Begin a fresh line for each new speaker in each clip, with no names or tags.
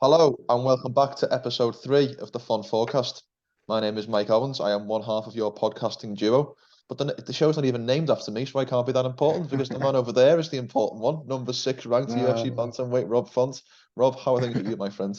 Hello and welcome back to episode 3 of the Fun Forecast. My name is Mike Owens. I am one half of your podcasting duo, but the show's not even named after me, so I can't be that important because the man over there is the important one. Number 6 ranked UFC
Uh,
Bantamweight, Rob Font. Rob, how are things with you, my friend?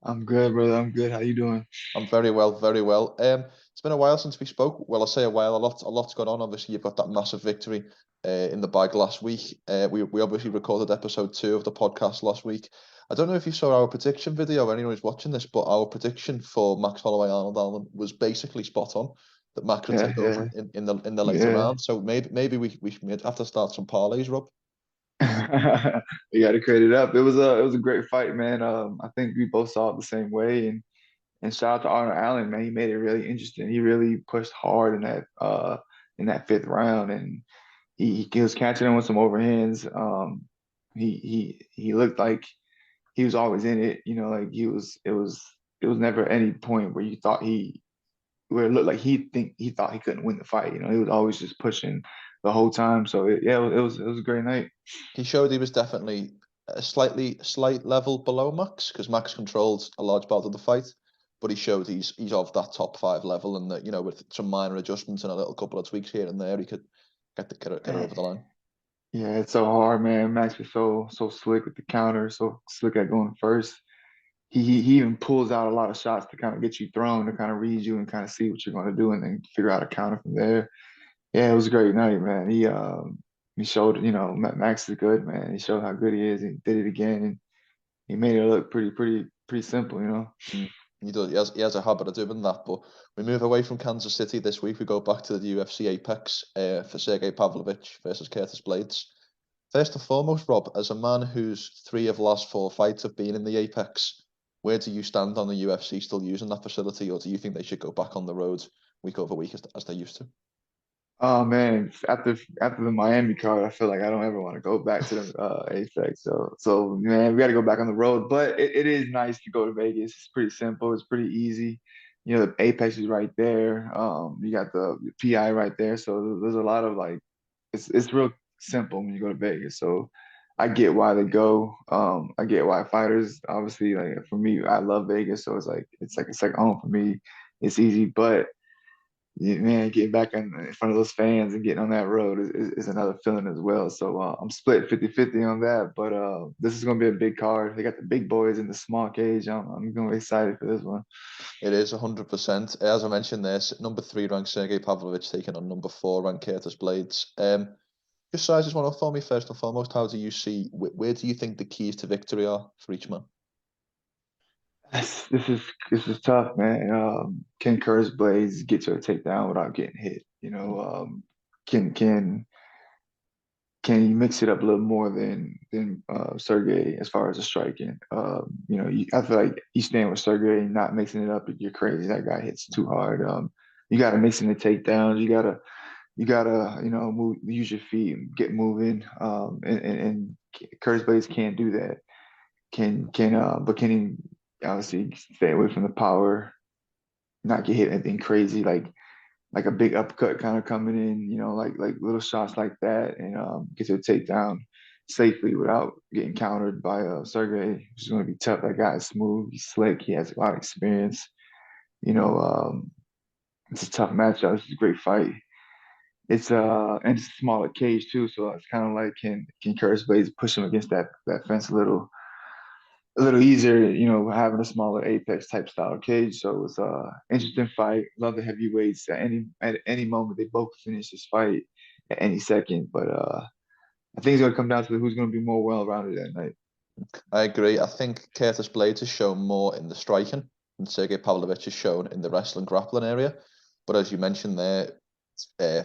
I'm good, brother. I'm good. How you doing?
I'm very well, very well. It's been a while since we spoke. Well, I say a while. A lot's gone on. Obviously, you've got that massive victory in the bag last week. We obviously recorded episode 2 of the podcast last week. I don't know if you saw our prediction video. Anyone who's watching this, but our prediction for Max Holloway Arnold Allen was basically spot on. That Max would
Yeah,
take over
yeah,
in the later
yeah.
round. So maybe we have to start some parlays, Rob.
You got to credit up. It was a great fight, man. I think we both saw it the same way, and shout out to Arnold Allen, man. He made it really interesting. He really pushed hard in that fifth round, and he was catching him with some overhands. He looked like he was always in it. Like it was never any point where you thought where it looked like he thought he couldn't win the fight. He was always just pushing the whole time. So yeah, it was a great night.
He showed he was definitely a slight level below Max because Max controlled a large part of the fight, but he showed he's of that top 5 level and that with some minor adjustments and a little couple of tweaks here and there he could get her over the line.
Yeah, it's so hard, man. Max is so slick with the counter, so slick at going first. He even pulls out a lot of shots to kind of get you thrown, to kind of read you and kind of see what you're going to do, and then figure out a counter from there. Yeah, it was a great night, man. He showed, Max is good, man. He showed how good he is. He did it again, and he made it look pretty simple.
Mm. He does. He has a habit of doing that. But we move away from Kansas City this week. We go back to the UFC Apex for Sergei Pavlovich versus Curtis Blaydes. First and foremost, Rob, as a man whose 3 of the last 4 fights have been in the Apex, where do you stand on the UFC still using that facility, or do you think they should go back on the road week over week as they used to?
Oh man, after the Miami card, I feel like I don't ever want to go back to the Apex. So man, we got to go back on the road. But it is nice to go to Vegas. It's pretty simple. It's pretty easy. The Apex is right there. You got the PI right there. So there's a lot of like, it's real simple when you go to Vegas. So I get why they go. I get why fighters, obviously, like for me, I love Vegas. So it's like home for me. It's easy, but yeah, man, getting back in front of those fans and getting on that road is another feeling as well. So I'm split 50-50 on that, but this is going to be a big card. They got the big boys in the small cage. I'm going to be excited for this one.
It is 100%. As I mentioned, there's number 3 ranked Sergei Pavlovich taking on number 4 ranked Curtis Blaydes. Just size this one up for me first and foremost. How do you see where do you think the keys to victory are for each man?
This is tough, man. Can Curtis Blaydes get to a takedown without getting hit? Can can he mix it up a little more than Sergey as far as the striking? I feel like you stand with Sergey, not mixing it up, you're crazy. That guy hits too hard. You got to mix in the takedowns. You gotta move, use your feet, get moving. And Curtis Blaydes can't do that. But can he obviously stay away from the power, not get hit anything crazy like a big uppercut kind of coming in, like little shots like that, and get to a takedown safely without getting countered by Sergey, which is going to be tough. That guy is smooth, he's slick, he has a lot of experience. You know, it's a tough matchup. It's a great fight. And it's a smaller cage too, so it's kind of like can Curtis Blaydes push him against that fence a little easier, having a smaller apex type style cage. So it's a interesting fight. Love the heavyweights. At any moment they both finish this fight at any second. But I think it's gonna come down to who's gonna be more well rounded that night.
I agree. I think Curtis Blaydes has shown more in the striking than Sergey Pavlovich has shown in the wrestling grappling area. But as you mentioned there, uh,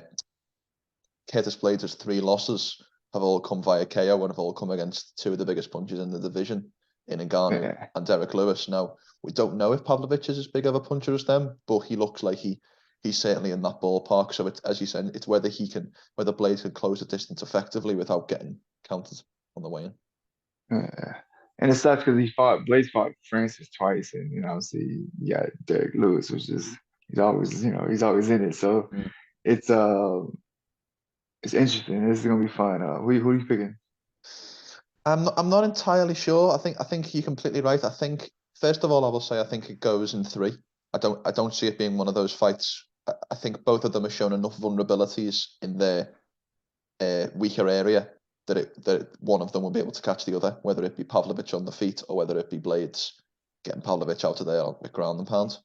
Curtis Blaydes' 3 losses have all come via KO and have all come against 2 of the biggest punches in the division, in Ngannou
Yeah.
and Derek Lewis. Now, we don't know if Pavlovich is as big of a puncher as them, but he looks like he's certainly in that ballpark. So it's, as you said, it's whether Blaydes can close the distance effectively without getting counted on the way in.
Yeah. And it sucks because Blaydes fought Francis twice, and obviously you got Derek Lewis, which is he's always in it. So
Mm.
it's uh it's interesting. This is gonna be fun. Who are you picking?
I'm not entirely sure. I think you're completely right. I think first of all, I will say I think it goes in 3. I don't see it being one of those fights. I think both of them have shown enough vulnerabilities in their weaker area that one of them will be able to catch the other, whether it be Pavlovich on the feet or whether it be Blaydes getting Pavlovich out of there with ground and pound.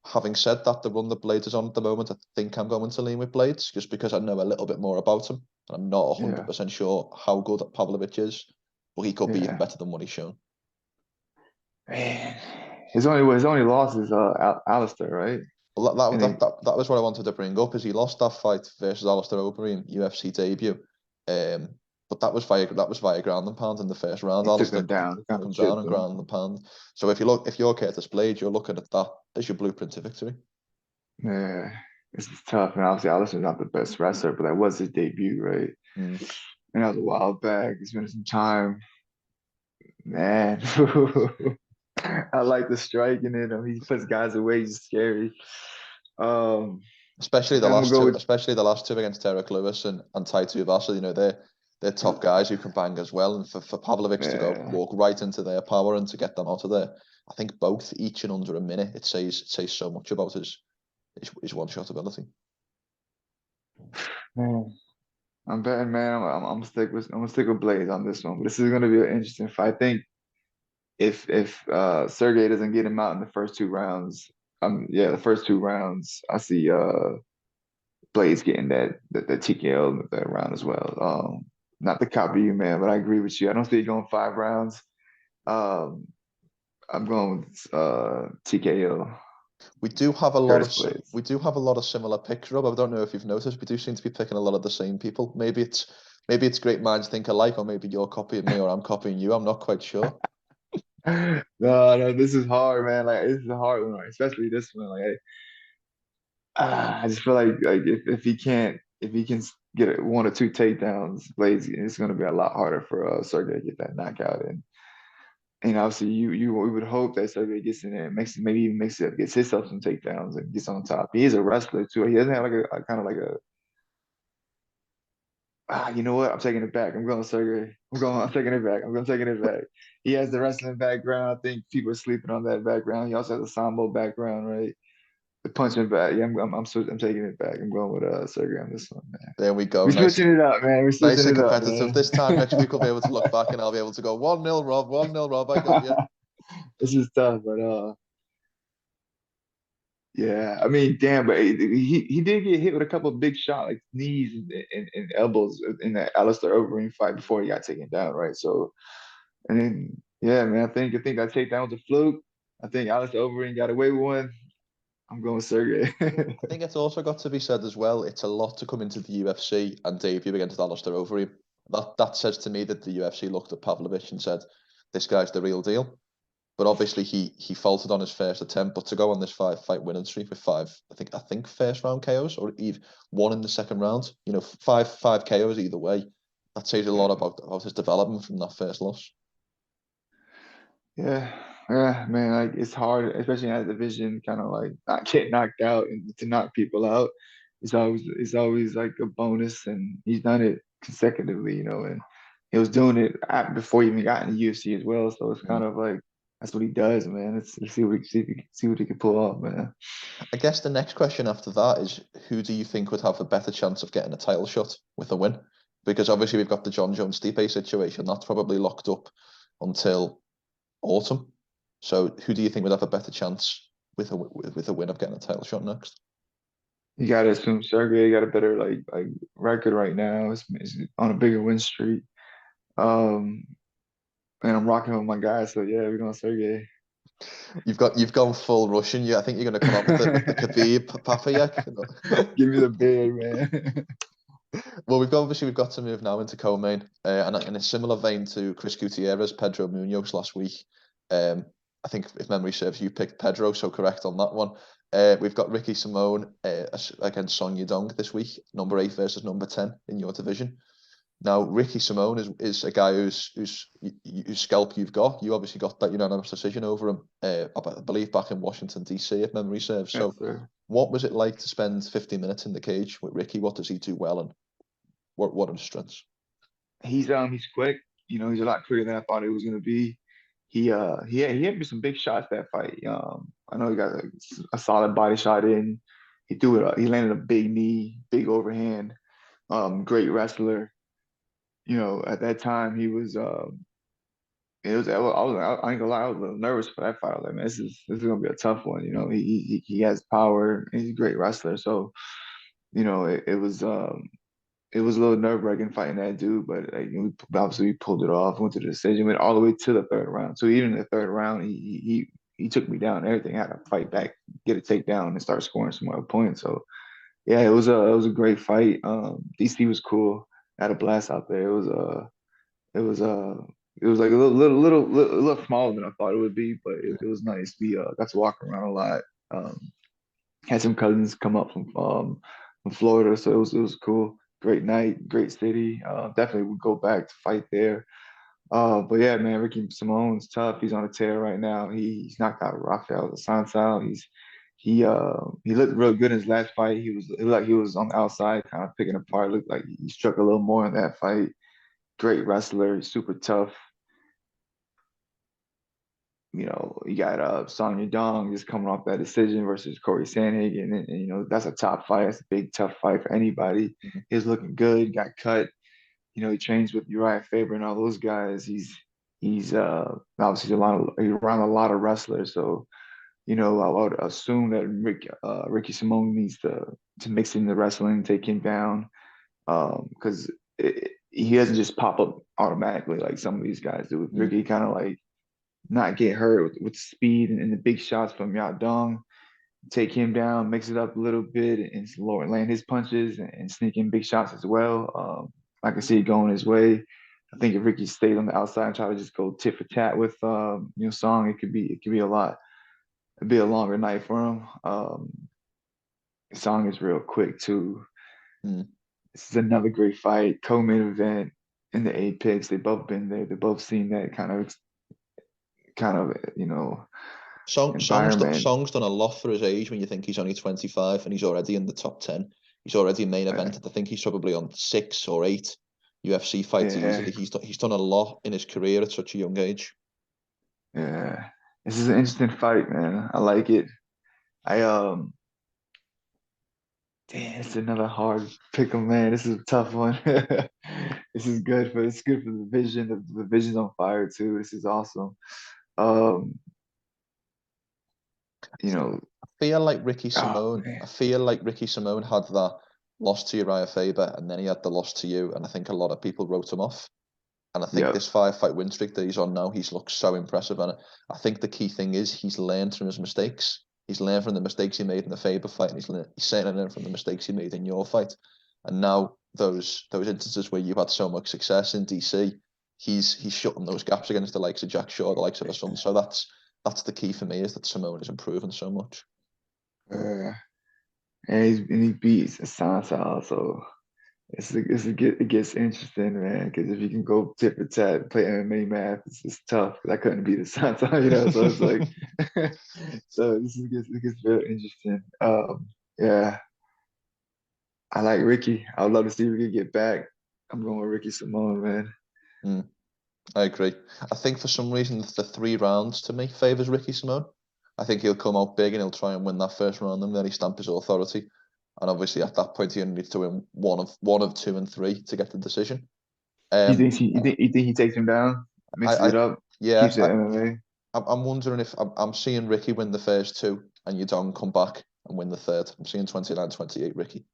Having said that, the run that Blaydes is on at the moment, I think I'm going to lean with Blaydes just because I know a little bit more about him, and I'm not 100% sure how good Pavlovich is, but he could be even better than what he's shown.
Man, his only loss is Alistair, right?
Well, that was what I wanted to bring up. Is he lost that fight versus Alistair Overeem UFC debut, but that was via ground and pound in the first round.
He took him down,
took him down and ground and pound. So if you're Curtis Blaydes, you're looking at that as your blueprint to victory.
Yeah, it's tough, and obviously Alistair's not the best wrestler, but that was his debut, right? And that was a while back. It's been some time, man. I like the striking in him. He puts guys away. He's scary.
Especially the last two against Derek Lewis and Tai Tuivasa. You know, they're top guys who can bang as well. And for Pavlovich to go walk right into their power and to get them out of there, I think both each in under a minute. It says so much about his one shot ability.
Man, I'm betting, man. I'm gonna stick with Blaydes on this one. But this is gonna be an interesting fight. I think if Sergei doesn't get him out in the first 2 rounds, the first 2 rounds, I see Blaydes getting that TKO in that round as well. Not to copy you, man, but I agree with you. I don't see it going 5 rounds. I'm going with TKO.
We do have a lot of similar picks, Rob. I don't know if you've noticed. We do seem to be picking a lot of the same people. Maybe it's great minds think alike, or maybe you're copying me or I'm copying you. I'm not quite sure.
No, this is hard, man. Like, this is a hard one, especially this one. Like, I just feel like if he can get 1 or 2 takedowns, Blaydes, it's going to be a lot harder for Sergei to get that knockout. And obviously, we would hope that Sergei gets in there and gets himself some takedowns and gets on top. He is a wrestler too. He doesn't have like a kind of like you know what? I'm taking it back. I'm going Sergei. I'm taking it back. I'm taking it back. He has the wrestling background. I think people are sleeping on that background. He also has a sambo background, right? The punching back. Yeah, I'm taking it back. I'm going with Sergei on this one, man.
There we go.
We're switching it up, man. We're switching it up.
Nice and competitive. This time next week we'll be able to look back and I'll be able to go 1-0, Rob. 1-0, Rob. I got you.
This is tough, but yeah. I mean, damn, but he did get hit with a couple of big shots, like knees and elbows in that Alistair Overeem fight before he got taken down, right? So, and then yeah, man, I think that takedown was a fluke. I think Alistair Overeem got away with one. I'm going Sergei.
I think it's also got to be said as well, it's a lot to come into the UFC and debut against Alistair Overeem. That says to me that the UFC looked at Pavlovich and said, this guy's the real deal. But obviously he faltered on his first attempt. But to go on this 5-fight winning streak with 5, I think first round KOs or even 1 in the second round, you know, 5 KOs either way, that says a lot about his development from that first loss.
Yeah, man, like it's hard, especially in that division, kind of like not get knocked out and to knock people out. It's always like a bonus, and he's done it consecutively, you know, and he was doing it before he even got in the UFC as well. So it's kind of like that's what he does, man. Let's see what he can pull off, man.
I guess the next question after that is, who do you think would have a better chance of getting a title shot with a win? Because obviously we've got the John Jones-Stipe situation that's probably locked up until autumn. So who do you think would have a better chance with a win of getting a title shot next?
You got to assume Sergei got a better like record right now. It's on a bigger win streak. And I'm rocking with my guys, so yeah, we're going Sergei.
You've gone full Russian. I think you're going to come up with the Khabib Papayak.
Give me the beard, man.
Well, we've got to move now into co-main, and in a similar vein to Chris Gutierrez, Pedro Munoz last week. I think if memory serves, you picked Pedro, so correct on that one. We've got Ricky Simone against Son Yadong this week, number 8 versus number 10 in your division. Now, Ricky Simone is a guy whose scalp you've got. You obviously got that unanimous decision over him, I believe, back in Washington, D.C., if memory serves. So, what was it like to spend 50 minutes in the cage with Ricky? What does he do well, and what are his strengths?
He's quick. You know, he's a lot quicker than I thought he was going to be. he had me some big shots that fight. I know he got a solid body shot in. He threw it. He landed a big knee, big overhand. Great wrestler. You know, at that time he was. It was. I ain't gonna lie. I was a little nervous for that fight. I was like, man, this is gonna be a tough one. You know, he has power. And he's a great wrestler. So you know, it was a little nerve-wracking fighting that dude, but like, obviously we pulled it off, went to the decision, went all the way to the third round. So even in the third round, he took me down and everything. I had to fight back, get a takedown, and start scoring some more points. So yeah, it was a great fight. DC was cool. I had a blast out there. It was it was like a little smaller than I thought it would be, but it was nice. We got to walk around a lot. Um, had some cousins come up from Florida, so it was cool. Great night, great city. Definitely would go back to fight there. But yeah, man, Ricky Simone's tough. He's on a tear right now. He's knocked out Rafael dos Santos. He looked real good in his last fight. It looked like he was on the outside, kind of picking apart. Looked like he struck a little more in that fight. Great wrestler, super tough. You know, you got Song Yadong just coming off that decision versus Corey Sandhagen, and you know that's a top fight. That's a big tough fight for anybody.
Mhm.
He's looking good, got cut. You know, he trains with Uriah Faber and all those guys. He's obviously he's around a lot of wrestlers. So you know, I would assume that Ricky Simone needs to mix in the wrestling, take him down, because he doesn't just pop up automatically like some of these guys do. With
Mm.
Ricky, kind of like not get hurt with speed and the big shots from Yadong, take him down, mix it up a little bit, and lower land his punches and sneak in big shots as well. I can see it going his way. I think if Ricky stayed on the outside and try to just go tit for tat with you know Song, it could be a lot. It'd be a longer night for him. Song is real quick too.
Mm.
This is another great fight, co-main event in the Apex. They both been there. They both seen that kind of you know environment.
Song's done a lot for his age when you think he's only 25 and he's already in the top 10. He's already main
Uh,
evented. I think he's probably on 6 or 8 UFC fights
yeah,
easily. He's done a lot in his career at such a young age.
yeah. This is an interesting fight, man. I like it. I damn, it's another hard pick 'em, man. This is a tough one. It's good for the vision. The vision's on fire too. This is awesome. Um, you know, oh
I
man,
feel like Ricky Simone had that loss to Uriah Faber and then he had the loss to you, and I think a lot of people wrote him off. And I think
yep,
this 5 fight win streak that he's on now, he's looked so impressive. And I think the key thing is he's learned from his mistakes. He's learned from the mistakes he made in the Faber fight, and he's certainly learned from the mistakes he made in your fight. And now those instances where you had so much success in DC, he's shutting those gaps against the likes of Jack Shaw, the likes of Hassan. So that's the key for me, is that Simone is improving so much.
uh, and he beats Sansa. So it gets interesting, man. Because if you can go tit for tat, play MMA math, it's tough. 'Cause I couldn't beat Sansa, you know. So it's like, so it gets very interesting. Yeah. I like Ricky. I would love to see Ricky get back. I'm going with Ricky Simone, man.
Mm, I agree. I think for some reason the 3 rounds to me favours Ricky Simone. I think he'll come out big and he'll try and win that first round and then he stamp his authority. And obviously at that point he only needs to win one of 2 and 3 to get the decision.
You
Um,
think he takes him down, mixes
I
it up,
yeah,
keeps it MMA?
I'm wondering if I'm seeing Ricky win the first 2 and Yadong come back and win the third. I'm seeing 29-28 Ricky.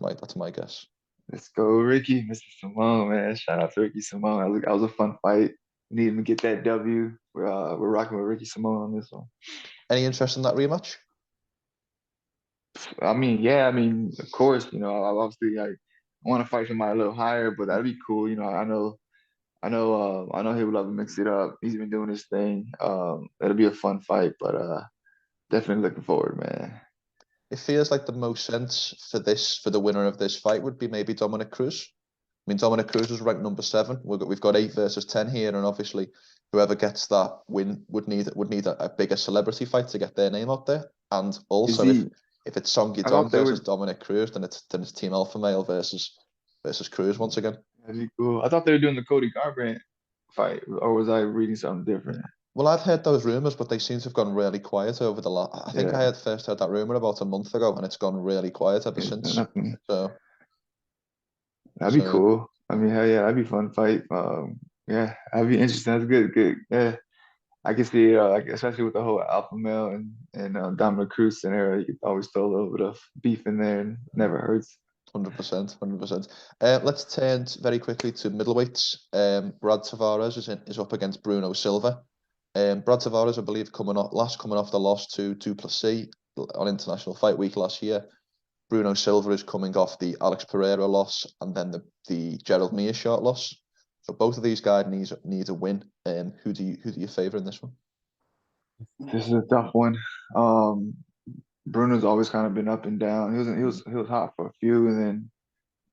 That's my guess.
Let's go, Ricky, Mr. Simone, man. Shout out to Ricky Simone. That was a fun fight. We need him to get that W. We're rocking with Ricky Simone on this one.
Any interest in that rematch?
I mean, yeah, I mean, of course, you know, I obviously I want to fight somebody a little higher, but that'd be cool. You know, I know he would love to mix it up. He's been doing his thing. That'll be a fun fight, but definitely looking forward, man.
It feels like the most sense for the winner of this fight would be maybe Dominick Cruz. I mean, Dominick Cruz was ranked number 7. We've got 8 versus 10 here, and obviously, whoever gets that win would need a bigger celebrity fight to get their name out there. And
Is
also, if
he?
if it's Song
I
Yadong
thought they
versus
were.
Dominic Cruz, then it's Team Alpha Male versus Cruz once again.
That'd be cool. I thought they were doing the Cody Garbrandt fight, or was I reading something different?
Well, I've heard those rumors, but they seem to have gone really quiet over the last. I think I first heard that rumor about a month ago, and it's gone really quiet ever since.
Nothing.
So
That'd be cool. I mean, hell yeah, that'd be a fun fight. Yeah, that'd be interesting. That's good. Yeah, I can see, like especially with the whole alpha male and Dominick Cruz scenario, you could always throw a little bit of beef in there and never hurts.
100%, 100%. Let's turn very quickly to middleweights. Brad Tavares is up against Bruno Silva. Brad Tavares, I believe, coming off the loss to Duplessis on International Fight Week last year. Bruno Silva is coming off the Alex Pereira loss and then the Gerald Meerschaert loss. So both of these guys need a win. Who do you favour in this one?
This is a tough one. Bruno's always kind of been up and down. He was hot for a few, and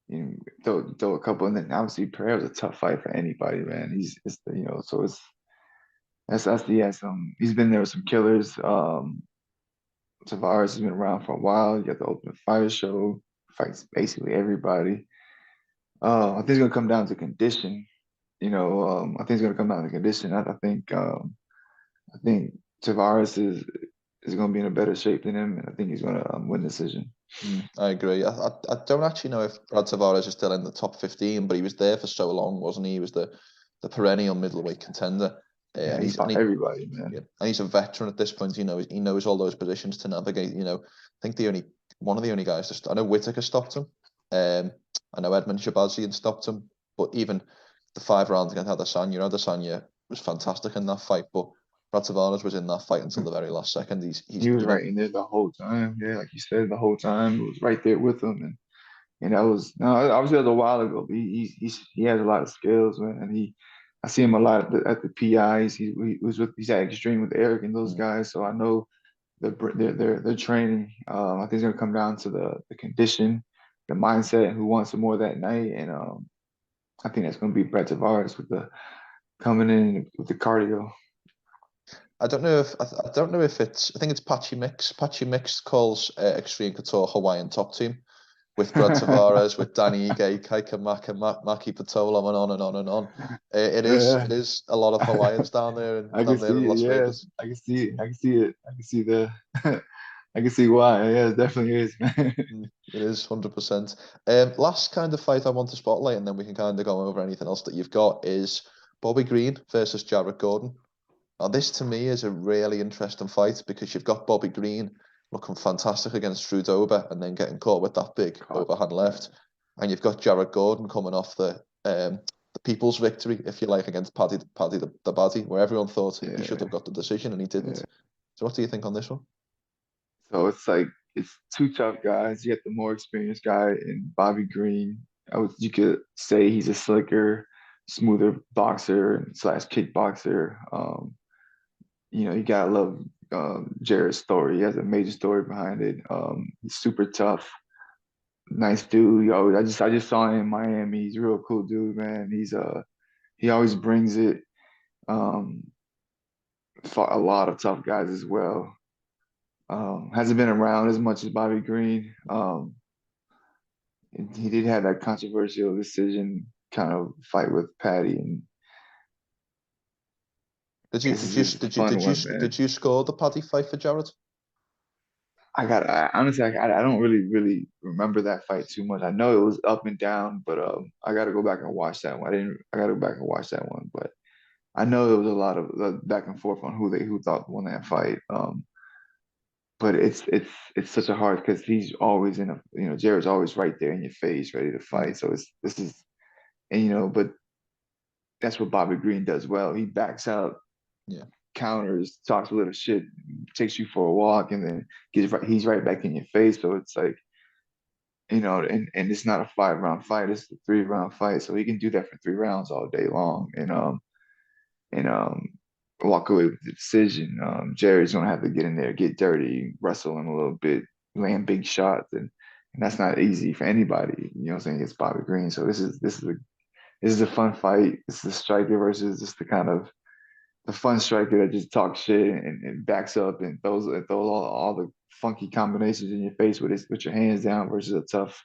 then throw a couple, and then obviously Pereira's a tough fight for anybody, man. So he's been there with some killers. Tavares has been around for a while. You got the Ultimate Fighter show, fights basically everybody. I think it's gonna come down to condition. I think it's gonna come down to condition. I think Tavares is gonna be in a better shape than him, and I think he's gonna win the decision.
I agree. I don't actually know if Brad Tavares is still in the top 15, but he was there for so long, wasn't he? He was the perennial middleweight contender.
And he's fought everybody, man.
Yeah, and he's a veteran at this point. He knows all those positions to navigate. I think one of the only guys. I know Whittaker stopped him. I know Edmund Shabazian stopped him. But even the 5 rounds against Adesanya was fantastic in that fight. But Brad Tavares was in that fight until the very last second.
He was right in there the whole time. Yeah, like you said, the whole time he was right there with him, and that was obviously that was a while ago. But he has a lot of skills, man. And I see him a lot at the PIs. He's at Extreme with Eric and those guys. So I know their training. I think it's gonna come down to the condition, the mindset, and who wants more that night. And I think that's gonna be Brett Tavares coming in with the cardio.
I don't know if it's. I think it's Patchy Mix. Patchy Mix calls Extreme Couture Hawaiian Top Team with Brad Tavares, with Danny Ige, Kaika Maki Patola, and on and on and on. It is a lot of Hawaiians down there in Las Vegas.
I can see it. I can see it. I can see I can see why. Yeah, it definitely is, man.
It is 100%. Last kind of fight I want to spotlight, and then we can kind of go over anything else that you've got, is Bobby Green versus Jared Gordon. Now, this to me is a really interesting fight because you've got Bobby Green looking fantastic against Strudoba and then getting caught with that big overhand left. And you've got Jared Gordon coming off the people's victory, if you like, against Paddy the Baddy, where everyone thought he should have got the decision and he didn't. Yeah. So what do you think on this one?
So it's 2 tough guys. You got the more experienced guy in Bobby Green. You could say he's a slicker, smoother boxer / kickboxer. You gotta love Jared's story. He has a major story behind it. He's super tough, nice dude. I just saw him in Miami. He's a real cool dude, man. He always brings it. Fought a lot of tough guys as well. Hasn't been around as much as Bobby Green. He did have that controversial decision kind of fight with Paddy. And
did you score the Paddy fight for Jared?
Honestly, I don't really remember that fight too much. I know it was up and down, but I got to go back and watch that one. I got to go back and watch that one, but I know there was a lot of back and forth on who thought won that fight. But it's such a hard because he's always Jared's always right there in your face, ready to fight. So but that's what Bobby Green does well. He backs out, counters, talks a little shit, takes you for a walk, and then he's right back in your face. So it's like, and it's not a 5-round fight; it's a 3-round fight. So he can do that for 3 rounds all day long, and walk away with the decision. Jared's gonna have to get in there, get dirty, wrestle him a little bit, land big shots, and that's not easy for anybody. You know what I'm saying? It's Bobby Green. So this is a fun fight. This is a striker versus just the fun striker that just talks shit and backs up and throws all the funky combinations in your face with your hands down versus a tough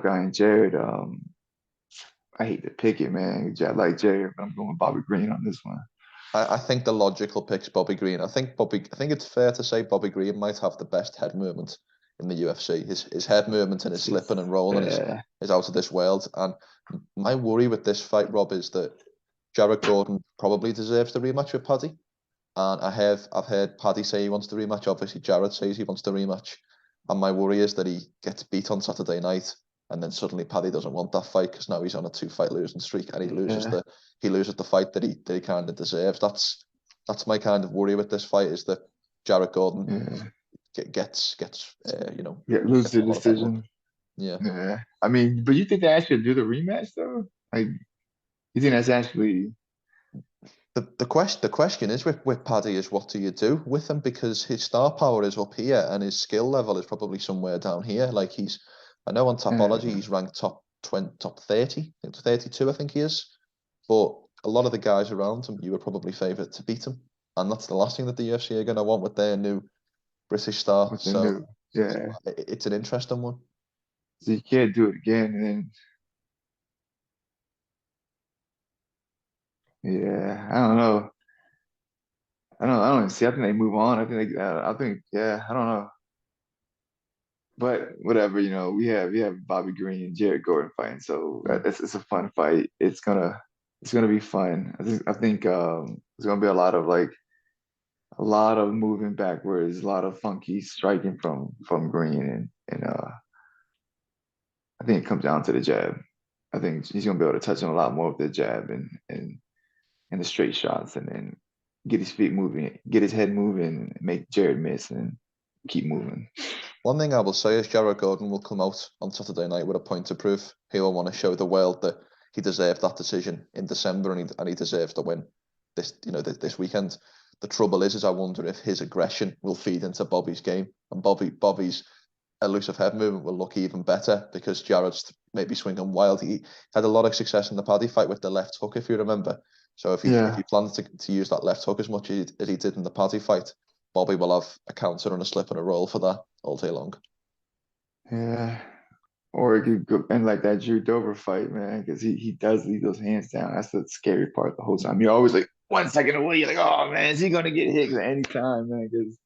guy in Jared. I hate to pick it, man. I like Jerry, but I'm going Bobby Green on this one.
I think the logical pick's Bobby Green. I think it's fair to say Bobby Green might have the best head movement in the UFC. His head movement and his slipping and rolling is out of this world. And my worry with this fight, Rob, is that Jared Gordon probably deserves the rematch with Paddy. And I've heard Paddy say he wants the rematch. Obviously, Jared says he wants the rematch. And my worry is that he gets beat on Saturday night, and then suddenly Paddy doesn't want that fight because now he's on a 2-fight losing streak, and he loses the fight that he kind of deserves. That's my kind of worry with this fight, is that Jared Gordon gets
lose the decision.
Yeah.
I mean, but you think they actually do the rematch though? Like, you think that's actually
the question is with Paddy is, what do you do with him, because his star power is up here and his skill level is probably somewhere down here. Like, I know on Tapology he's ranked top 20, top 30, 32 I think he is, but a lot of the guys around him you would probably favour to beat him, and that's the last thing that the UFC are going to want with their new British star. So it's an interesting one.
So you can't do it again, and then I don't know. I don't see. I think they move on. I think I don't know. But whatever, we have Bobby Green and Jared Gordon fighting, so it's a fun fight. It's gonna be fun. I think there's gonna be a lot of moving backwards, a lot of funky striking from Green, and I think it comes down to the jab. I think he's gonna be able to touch on a lot more of the jab and the straight shots, and then get his feet moving, get his head moving, make Jared miss, and keep moving.
One thing I will say is Jared Gordon will come out on Saturday night with a point to prove. He will want to show the world that he deserved that decision in December, and he deserves to win this weekend. The trouble is I wonder if his aggression will feed into Bobby's game, and Bobby's elusive head movement will look even better because Jared's maybe swinging wild. He had a lot of success in the Paddy fight with the left hook, if you remember. So if he plans to use that left hook as much as he did in the Paddy fight, Bobby will have a counter and a slip and a roll for that all day long.
Yeah. Or it could go and like that Drew Dober fight, man, because he does leave those hands down. That's the scary part the whole time. You're always like 1 second away. You're like, oh man, is he gonna get hit at any time, man? Because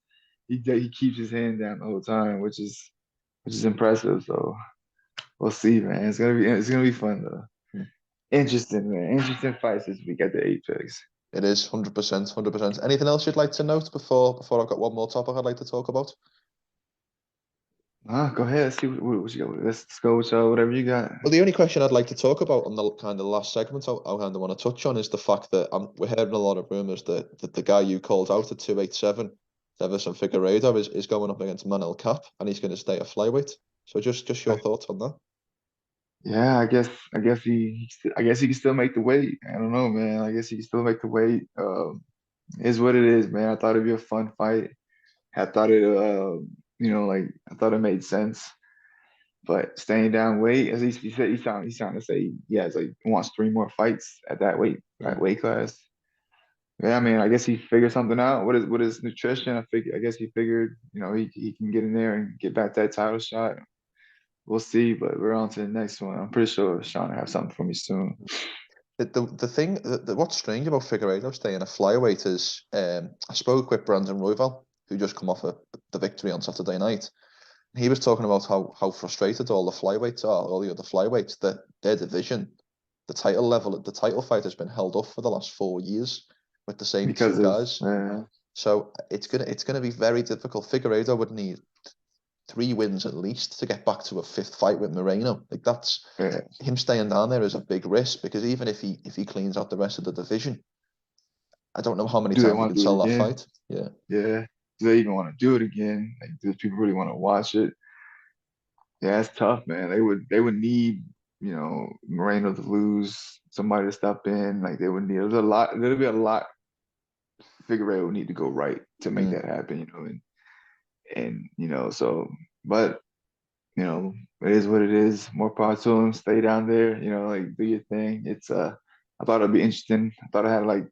he keeps his hand down the whole time, which is impressive. So we'll see, man. It's gonna be fun though. Interesting, man. Interesting fights this week at the Apex.
It is 100%, 100%. Anything else you'd like to note before I've got one more topic I'd like to talk about?
Go ahead. Let's see what you got. Let's go with whatever you got.
Well, the only question I'd like to talk about on the kind of last segment I kind of want to touch on is the fact that we're hearing a lot of rumours that the guy you called out at 287, Everson Figueiredo, is going up against Manel Cap, and he's going to stay a flyweight. So just your thoughts on that.
Yeah, I guess he can still make the weight. I don't know, man. I guess he can still make the weight. Is what it is, man. I thought it'd be a fun fight. I thought I thought it made sense. But staying down weight, as he said, he's trying to say he has he wants 3 more fights at that weight class. Yeah, I mean, I guess he figured something out. What is nutrition? I guess he figured, he can get in there and get back that title shot. We'll see, but we're on to the next one. I'm pretty sure Sean will have something for me soon.
The thing what's strange about Figueiredo staying a flyweight is I spoke with Brandon Royval, who just come off the victory on Saturday night. He was talking about how frustrated all the flyweights are, all the other flyweights, that their division, the title fight has been held up for the last 4 years with the same two guys. So it's gonna be very difficult. Figueiredo would need 3 wins at least to get back to a 5th fight with Moreno. Like, that's him staying down there is a big risk, because even if he cleans out the rest of the division, I don't know how many times he can sell that fight. Yeah.
Do they even want to do it again? Like, do people really want to watch it? Yeah, it's tough, man. They would need, Moreno to lose, somebody to step in. Like, they would need there'll be a lot Figueroa would need to go right to make that happen, so but it is what it is. More power to him, stay down there, do your thing. It's I thought it'd be interesting. I thought I had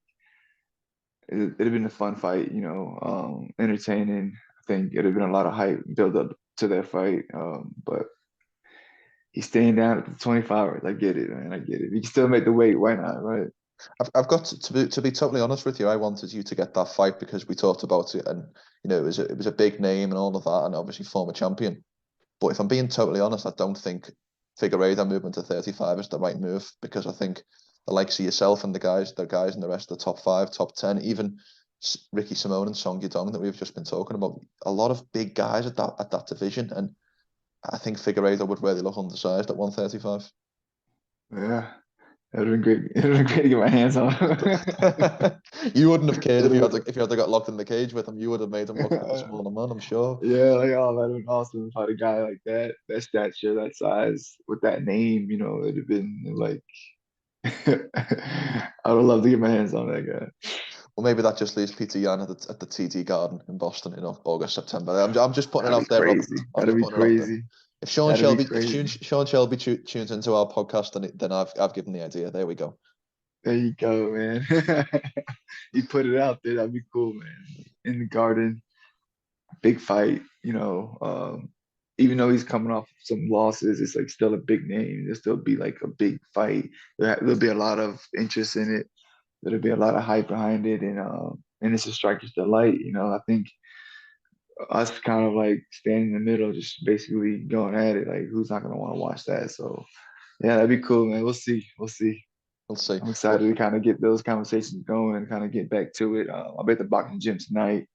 it'd have been a fun fight, entertaining. I think it'd have been a lot of hype build up to that fight. But he's staying down at the 25. I get it, man. I get it. You can still make the weight. Why not, right?
I've got to be totally honest with you. I wanted you to get that fight because we talked about it, and it was a big name and all of that, and obviously former champion. But if I'm being totally honest, I don't think Figueiredo moving to 35 is the right move, because I think the likes of yourself and the guys in the rest of the top 5, top 10, even Ricky Simone and Song Yadong that we've just been talking about, a lot of big guys at that division, and I think Figueiredo would really look undersized at 135.
Yeah. It would have been great. It would have been great to get my hands on him.
You wouldn't have cared if you had got locked in the cage with him. You would have made him look like a smaller man, I'm sure.
Yeah, like, oh, that'd been awesome if I had a guy like that stature, that size, with that name. It'd have been like I would love to get my hands on that guy.
Well, maybe that just leaves Petr Yan at the TD Garden in Boston in August, September. I'm just putting it
That'd
out
be
there, Rob.
crazy.
I'm
That'd
just
be
putting it out there.
crazy.
If Sean
That'd be
Shelby,
crazy.
Sean Shelby tunes into our podcast, then I've given the idea. There we go.
There you go, man. You put it out there. That'd be cool, man. In the Garden, big fight. Even though he's coming off some losses, it's like still a big name. There'll still be like a big fight. There'll be a lot of interest in it. There'll be a lot of hype behind it, and it's a striker's delight. I think us kind of like standing in the middle, just basically going at it. Like, who's not gonna want to watch that? So, yeah, that'd be cool, man. We'll see. We'll see.
We'll see.
I'm excited to kind of get those conversations going and kind of get back to it. I'll be at the boxing gym tonight.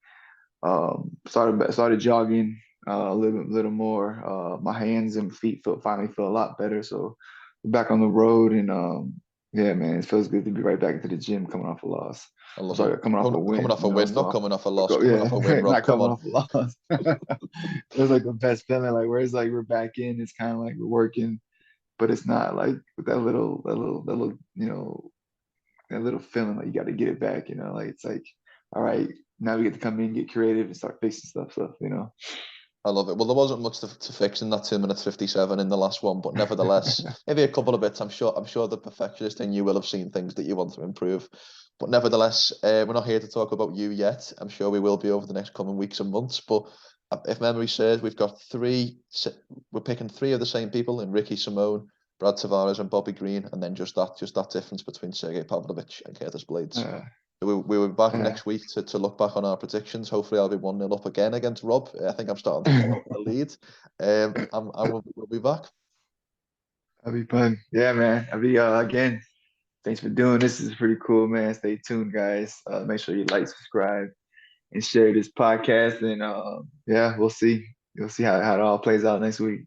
Started jogging a little more. My hands and feet finally feel a lot better. So we're back on the road, and yeah, man, it feels good to be right back into the gym coming off a loss.
I love
Sorry,
it.
coming off a win.
Coming off a win, not coming off a loss. Coming off a win, Rob.
Not
Come
coming
on.
off a loss. It was like the best feeling. Like, where it's like we're back in. It's kind of like we're working, but it's not like with that little, that little feeling like you got to get it back. Like it's like, all right, now we get to come in, get creative, and start fixing stuff.
I love it. Well, there wasn't much to fix in that 2 minutes 57 in the last one, but nevertheless, maybe a couple of bits. I'm sure the perfectionist in you will have seen things that you want to improve. But nevertheless, we're not here to talk about you yet. I'm sure we will be over the next coming weeks and months. But if memory serves, we've got we're picking 3 of the same people in Ricky Simone, Brad Tavares, and Bobby Green, and then just that difference between Sergei Pavlovich and Curtis Blaydes. We will be back next week to look back on our predictions. Hopefully, I'll be 1-0 up again against Rob. I think I'm starting to get the lead. We'll be back.
That'll be fun. Yeah, man. I'll be again. Thanks for doing this. This is pretty cool, man. Stay tuned, guys. Make sure you like, subscribe, and share this podcast. And yeah, we'll see. You'll see how it all plays out next week.